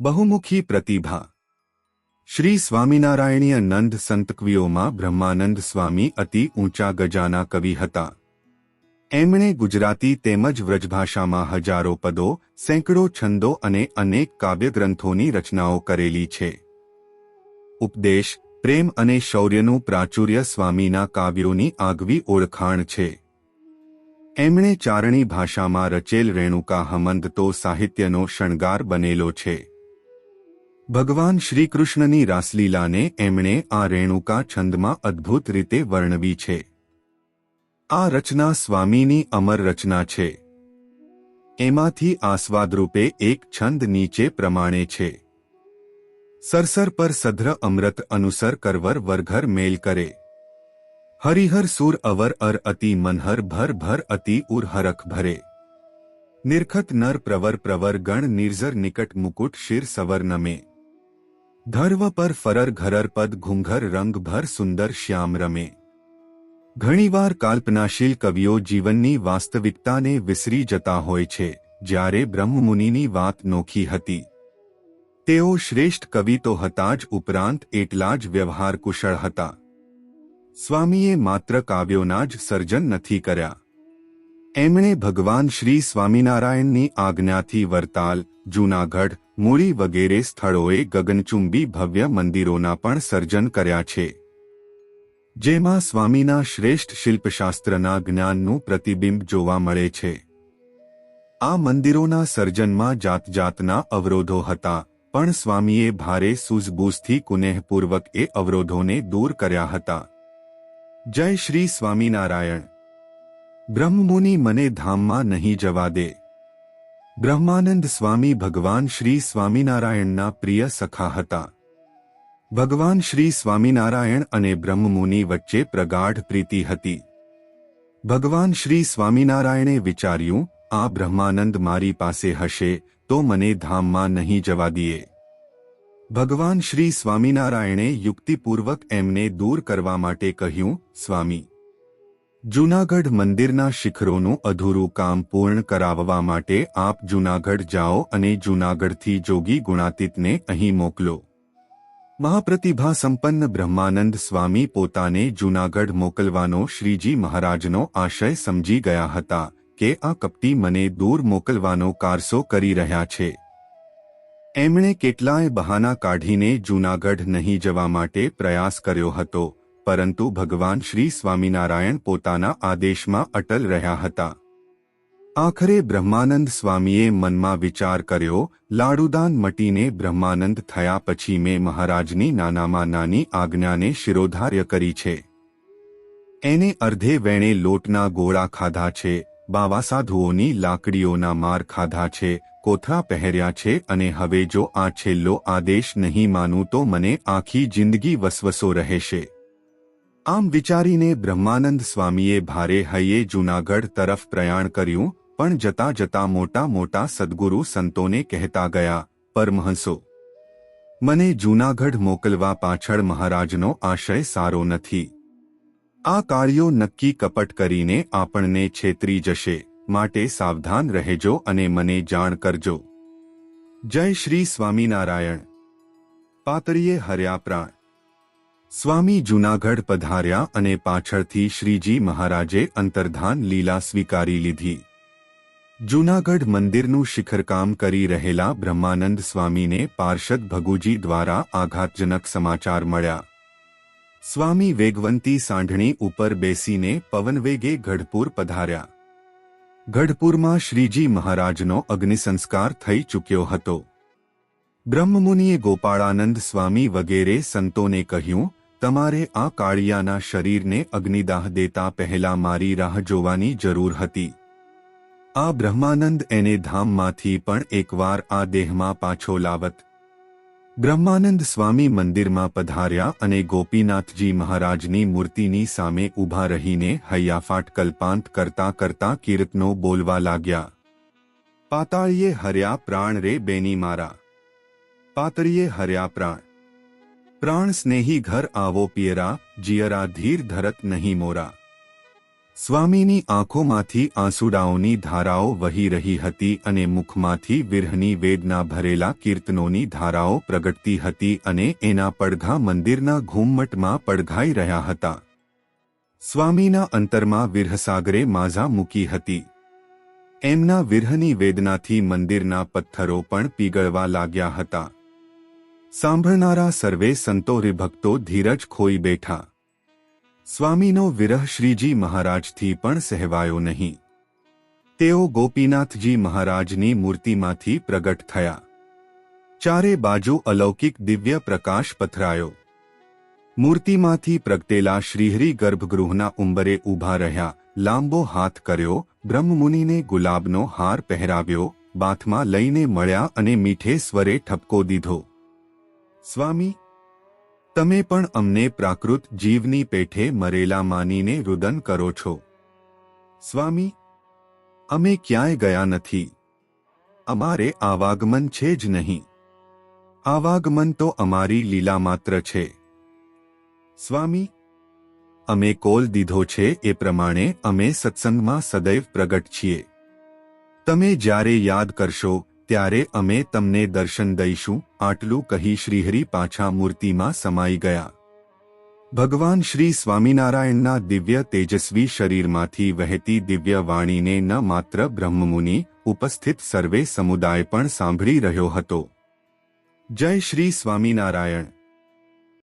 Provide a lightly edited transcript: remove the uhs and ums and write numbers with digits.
બહુમુખી પ્રતિભા। શ્રી સ્વામિનારાયણીય નંદ સંતકવિઓમાં બ્રહ્માનંદ સ્વામી અતિ ઊંચા ગજાના કવિ હતા। એમણે ગુજરાતી તેમજ વ્રજભાષામાં હજારો પદો, સેંકડો છંદો અને અનેક કાવ્યગ્રંથોની રચનાઓ કરેલી છે। ઉપદેશ, પ્રેમ અને શૌર્યનું પ્રાચુર્ય સ્વામીના કાવ્યોની આગવી ઓળખાણ છે। એમણે ચારણી ભાષામાં રચેલ રેણુકા હમંત તો સાહિત્યનો શણગાર બનેલો છે। ભગવાન શ્રીકૃષ્ણની રાસલીલાને એમણે આ રેણુકા છંદમાં અદ્ભુત રીતે વર્ણવી છે। આ રચના સ્વામીની અમર રચના છે। એમાંથી આસ્વાદરૂપે એક છંદ નીચે પ્રમાણે છે। સરસર પર સધ્ર અમૃત અનુસર કરવર વરઘર મેલ કરે। હરિહર સુર અવર અર અતિ મનહર ભર ભર અતિ ઉર હરખ ભરે। નિરખત નર પ્રવર પ્રવર ગણ નિર્ઝર નિકટ મુકુટ શિર સવર નમે। ધર્વ પર ફરર ઘરર પદ ઘુંઘર રંગ ભર સુંદર શ્યામ રમે। ઘણીવાર કાલ્પનાશીલ કવિઓ જીવનની વાસ્તવિકતાને વિસરી જતા હોય છે, જ્યારે બ્રહ્મમુનિની વાત નોખી હતી। તેઓ શ્રેષ્ઠ કવિ તો હતા જ, ઉપરાંત એટલા જ વ્યવહાર કુશળ હતા। સ્વામીએ માત્ર કાવ્યોના જ સર્જન નથી કર્યા। એમણે ભગવાન શ્રી સ્વામિનારાયણની આજ્ઞાથી વરતાલ, જૂનાગઢ, મૂળી વગેરે સ્થળોએ ગગનચુંબી ભવ્ય મંદિરોના પણ સર્જન કર્યા છે, જેમાં સ્વામીના શ્રેષ્ઠ શિલ્પશાસ્ત્રના જ્ઞાનનું પ્રતિબિંબ જોવા મળે છે। આ મંદિરોના સર્જનમાં જાતજાતના અવરોધો હતા, પણ સ્વામીએ ભારે સૂઝબૂઝથી કુનેહપૂર્વક એ અવરોધોને દૂર કર્યા હતા। જય શ્રી સ્વામિનારાયણ। બ્રહ્મમુનિ મને ધામમાં નહીં જવા દે। બ્રહ્માનંદ સ્વામી ભગવાન શ્રી સ્વામિનારાયણના પ્રિય સખા હતા। ભગવાન શ્રી સ્વામિનારાયણ અને બ્રહ્મમુનિ વચ્ચે પ્રગાઢ પ્રીતિ હતી। ભગવાન શ્રી સ્વામિનારાયણે વિચાર્યું, આ બ્રહ્માનંદ મારી પાસે હશે તો મને ધામમાં નહીં જવા દે। ભગવાન શ્રી સ્વામિનારાયણે યુક્તિપૂર્વક એમને દૂર કરવા માટે કહ્યું, સ્વામી, જૂનાગઢ મંદિરના શિખરોનું અધૂરું કામ પૂર્ણ કરાવવા માટે આપ જૂનાગઢ જાઓ અને જૂનાગઢથી જોગી ગુણાતીતને અહીં મોકલો। મહાપ્રતિભા સંપન્ન બ્રહ્માનંદ સ્વામી પોતાને જૂનાગઢ મોકલવાનો શ્રીજી મહારાજનો આશય સમજી ગયા હતા કે આ કપટી મને દૂર મોકલવાનો કારસો કરી રહ્યા છે। એમણે કેટલાય બહાના કાઢીને જૂનાગઢ નહીં જવા માટે પ્રયાસ કર્યો હતો, પરંતુ ભગવાન શ્રી સ્વામિનારાયણ પોતાના આદેશમાં અટલ રહ્યા હતા। આખરે બ્રહ્માનંદ સ્વામીએ મનમાં વિચાર કર્યો, લાડુદાન મટીને બ્રહ્માનંદ થયા પછી મેં મહારાજની નાનામાં નાની આજ્ઞાને શિરોધાર્ય કરી છે। એને અર્ધે વેણે લોટના ગોળા ખાધા છે, બાવા સાધુઓની લાકડીઓના માર ખાધા છે, કોથળા પહેર્યા છે, અને હવે જો આ છેલ્લો આદેશ નહીં માનું તો મને આખી જિંદગી વસવસો રહેશે। આમ વિચારીને બ્રહ્માનંદ સ્વામીએ ભારે હૈયે જૂનાગઢ તરફ પ્રયાણ કર્યું, પણ જતા જતા મોટા મોટા સદ્ગુરુ સંતોને કહેતા ગયા, પરમહંસો, મને જૂનાગઢ મોકલવા પાછળ મહારાજનો આશય સારો નથી। આ કાળિયો નક્કી કપટ કરીને આપણને છેતરી જશે, માટે સાવધાન રહેજો અને મને જાણ કરજો। જય શ્રી સ્વામિનારાયણ। પાતળીએ હર્યા પ્રાણ। સ્વામી જૂનાગઢ પધાર્યા અને પાછળથી શ્રીજી મહારાજે અંતર્ધાન લીલા સ્વીકારી લીધી। જૂનાગઢ મંદિરનું શિખરકામ કરી રહેલા બ્રહ્માનંદ સ્વામીને પાર્ષદ ભગુજી દ્વારા આઘાતજનક સમાચાર મળ્યા। સ્વામી વેગવંતી સાંઢણી ઉપર બેસીને પવનવેગે ગઢપુર પધાર્યા। ગઢપુરમાં શ્રીજી મહારાજનો અગ્નિસંસ્કાર થઈ ચૂક્યો હતો। બ્રહ્મમુનિએ ગોપાળાનંદ સ્વામી વગેરે સંતોને કહ્યું, તમારે આ કાળિયાના શરીરને અગ્નિદાહ દેતા પહેલા મારી રાહ જોવાની જરૂર હતી। આ બ્રહ્માનંદ એને ધામમાંથી પણ એકવાર આ દેહમાં પાછો લાવત। બ્રહ્માનંદ સ્વામી મંદિરમાં પધાર્યા અને ગોપીનાથજી મહારાજની મૂર્તિની સામે ઊભા રહીને હૈયાફાટ કલ્પાંત કરતા કરતા કીર્તનો બોલવા લાગ્યા। પાતાળીએ હર્યા પ્રાણ રે બેની મારા। પાતળીએ હર્યા પ્રાણ। પ્રાણ સ્નેહી ઘર આવો પિયરા, જીયરા ધીર ધરત નહીં મોરા। સ્વામીની આંખોમાંથી આંસુડાઓની ધારાઓ વહી રહી હતી અને મુખમાંથી વિરહની વેદના ભરેલા કીર્તનોની ધારાઓ પ્રગટતી હતી અને એના પડઘા મંદિરના ઘૂમટમાં પડઘાઈ રહ્યા હતા. સ્વામીના અંતરમાં વિરહસાગરે માઝા મૂકી હતી. એમના વિરહની વેદનાથી મંદિરના પથ્થરો પણ પીગળવા લાગ્યા હતા. સાંભળનારા સર્વે સંતો ભક્તો ધીરજ ખોઈ બેઠા. સ્વામીનો વિરહ શ્રીજી મહારાજથી પણ સહેવાયો નહીં. તેઓ ગોપીનાથજી મહારાજની મૂર્તિમાંથી પ્રગટ થયા. ચારે બાજુ અલૌકિક દિવ્ય પ્રકાશ પથરાયો. મૂર્તિમાંથી પ્રગટેલા શ્રીહરિ ગર્ભગૃહના ઉંબરે ઊભા રહ્યા. લાંબો હાથ કર્યો, બ્રહ્મમુનિને ગુલાબનો હાર પહેરાવ્યો, બાથમાં લઈને મળ્યા અને મીઠે સ્વરે ઠપકો દીધો. સ્વામી, તમે પણ અમને પ્રાકૃત જીવની પેઠે મરેલા માનીને રુદન કરો છો. સ્વામી, અમે ક્યાંય ગયા નથી. અમારે આવાગમન છે જ નહીં. આવાગમન તો અમારી લીલા માત્ર છે. સ્વામી, અમે કોલ દીધો છે એ પ્રમાણે અમે સત્સંગમાં સદૈવ પ્રગટ છીએ. તમે જ્યારે યાદ કરશો ત્યારે અમે તમને દર્શન દઈશું. આટલું કહી શ્રીહરિ પાછા મૂર્તિમાં સમાઈ ગયા. ભગવાન શ્રી સ્વામિનારાયણના દિવ્ય તેજસ્વી શરીરમાંથી વહેતી દિવ્ય વાણીને ન માત્ર બ્રહ્મમુનિ, ઉપસ્થિત સર્વે સમુદાય પણ સાંભળી રહ્યો હતો. જય શ્રી સ્વામિનારાયણ.